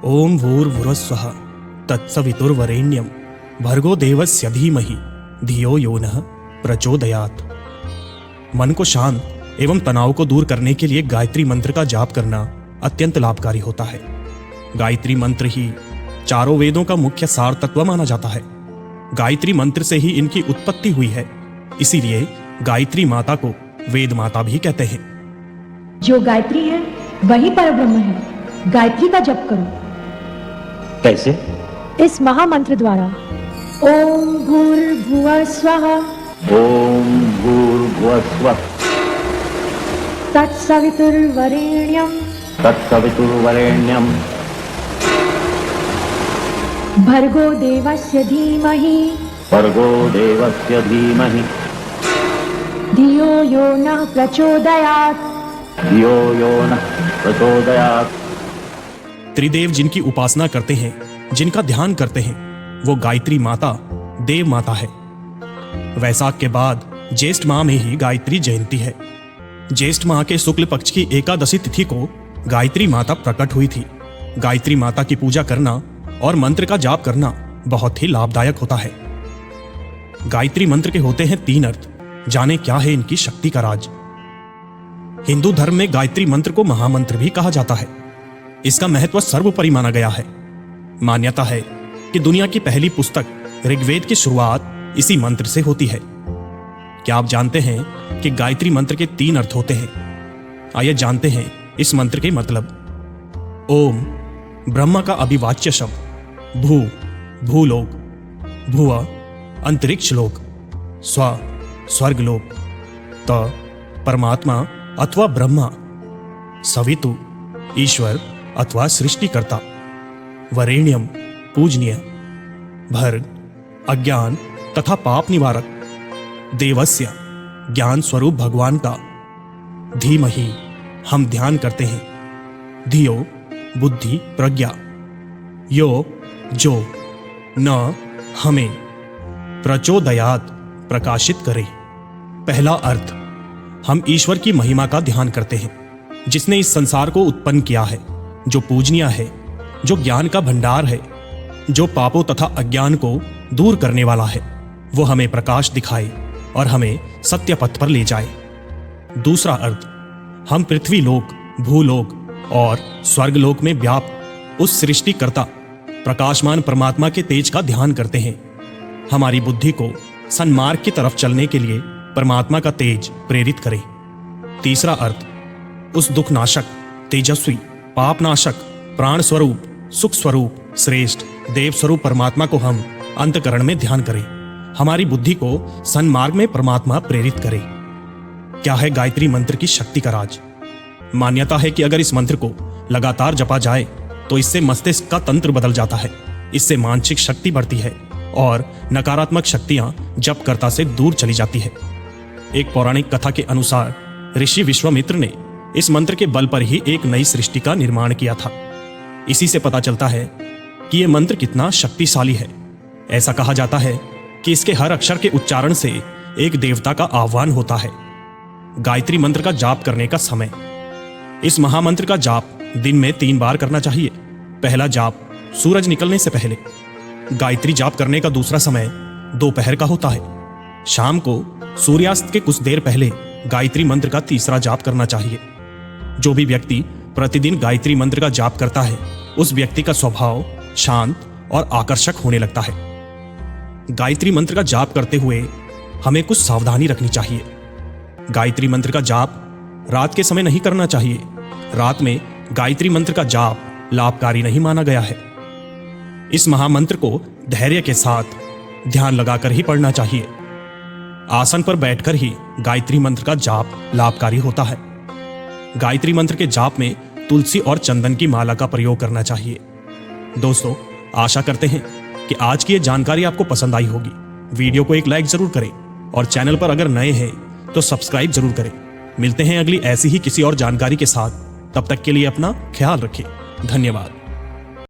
ओम भूर्भुवस्वः तत्सवितुर्वरेण्यं भर्गो देवस्य धीमहि धियो यो नः प्रचोदयात्। मन को शांत एवं तनाव को दूर करने के लिए गायत्री मंत्र का जाप करना अत्यंत लाभकारी होता है। गायत्री मंत्र ही चारों वेदों का मुख्य सार तत्व माना जाता है। गायत्री मंत्र से ही इनकी उत्पत्ति हुई है, इसीलिए गायत्री माता को वेद माता भी कहते हैं। जो गायत्री है वही परब्रह्म है। गायत्री का जप करो। कैसे? इस महामंत्र द्वारा। ओम भूर्भुवः स्वः ओम भूर्भुवस्वः तत्सवितुर्वरेण्यं तत्सवितुर्वरेण्यं भर्गो देवस्य धीमहि भर्गो देवस्य धीमहि धियो यो नः प्रचोदयात्। धियो यो नः प्रचोदयात्। त्रिदेव जिनकी उपासना करते हैं, जिनका ध्यान करते हैं, वो गायत्री माता देव माता है। वैसाख के बाद ज्येष्ठ माह में ही गायत्री जयंती है। ज्येष्ठ माह के शुक्ल पक्ष की एकादशी तिथि को गायत्री माता प्रकट हुई थी। गायत्री माता की पूजा करना और मंत्र का जाप करना बहुत ही लाभदायक होता है। गायत्री मंत्र के होते हैं 3 अर्थ। जाने क्या है इनकी शक्ति का राज। हिंदू धर्म में गायत्री मंत्र को महामंत्र भी कहा जाता है। इसका महत्व सर्वोपरि माना गया है। मान्यता है कि दुनिया की पहली पुस्तक ऋग्वेद की शुरुआत इसी मंत्र से होती है। क्या आप जानते हैं कि गायत्री मंत्र के 3 अर्थ होते हैं? आइए जानते हैं इस मंत्र के मतलब। ओम ब्रह्मा का अभिवाच्य शब्द, भू भूलोक, भुव अंतरिक्ष लोक, स्व स्वर्ग लोक, त परमात्मा अथवा ब्रह्मा, सवितु ईश्वर अथवा सृष्टिकर्ता, वरेण्यम पूजनीय, भर्ग अज्ञान तथा पाप निवारक, देवस्य ज्ञान स्वरूप भगवान का, धीमहि हम ध्यान करते हैं, धियो बुद्धि प्रज्ञा, यो जो न हमें, प्रचोदयात् प्रकाशित करे। पहला अर्थ, हम ईश्वर की महिमा का ध्यान करते हैं, जिसने इस संसार को उत्पन्न किया है, जो पूजनीय है, जो ज्ञान का भंडार है, जो पापों तथा अज्ञान को दूर करने वाला है। वो हमें प्रकाश दिखाए और हमें सत्य पथ पर ले जाए। दूसरा अर्थ, हम पृथ्वी लोक, भूलोक और स्वर्गलोक में व्याप्त उस सृष्टिकर्ता प्रकाशमान परमात्मा के तेज का ध्यान करते हैं। हमारी बुद्धि को सन्मार्ग की तरफ चलने के लिए परमात्मा का तेज प्रेरित करे। तीसरा अर्थ, उस दुखनाशक, तेजस्वी, पापनाशक, प्राण स्वरूप, सुख स्वरूप, श्रेष्ठ देव स्वरूप परमात्मा को हम अंतकरण में ध्यान करें। हमारी बुद्धि को सन्मार्ग में परमात्मा प्रेरित करे। क्या है गायत्री मंत्र की शक्ति का राज? मान्यता है कि अगर इस मंत्र को लगातार जपा जाए तो इससे मस्तिष्क का तंत्र बदल जाता है, इससे मानसिक शक्ति बढ़ती है और नकारात्मक शक्तियां जपकर्ता से दूर चली जाती है। एक पौराणिक कथा के अनुसार ऋषि विश्वामित्र ने इस मंत्र के बल पर ही एक नई सृष्टि का निर्माण किया था। इसी से पता चलता है कि यह मंत्र कितना शक्तिशाली है। ऐसा कहा जाता है कि इसके हर अक्षर के उच्चारण से एक देवता का आह्वान होता है। गायत्री मंत्र का जाप करने का समय। इस महामंत्र का जाप दिन में 3 बार करना चाहिए। पहला जाप सूरज निकलने से पहले। गायत्री जाप करने का दूसरा समय दोपहर का होता है। शाम को सूर्यास्त के कुछ देर पहले गायत्री मंत्र का तीसरा जाप करना चाहिए। जो भी व्यक्ति प्रतिदिन गायत्री मंत्र का जाप करता है, उस व्यक्ति का स्वभाव शांत और आकर्षक होने लगता है। गायत्री मंत्र का जाप करते हुए हमें कुछ सावधानी रखनी चाहिए। गायत्री मंत्र का जाप रात के समय नहीं करना चाहिए। रात में गायत्री मंत्र का जाप लाभकारी नहीं माना गया है। इस महामंत्र को धैर्य के साथ ध्यान लगाकर ही पढ़ना चाहिए। आसन पर बैठकर ही गायत्री मंत्र का जाप लाभकारी होता है। गायत्री मंत्र के जाप में तुलसी और चंदन की माला का प्रयोग करना चाहिए। दोस्तों, आशा करते हैं कि आज की ये जानकारी आपको पसंद आई होगी। वीडियो को एक लाइक जरूर करें और चैनल पर अगर नए हैं तो सब्सक्राइब जरूर करें। मिलते हैं अगली ऐसी ही किसी और जानकारी के साथ। तब तक के लिए अपना ख्याल रखें। धन्यवाद।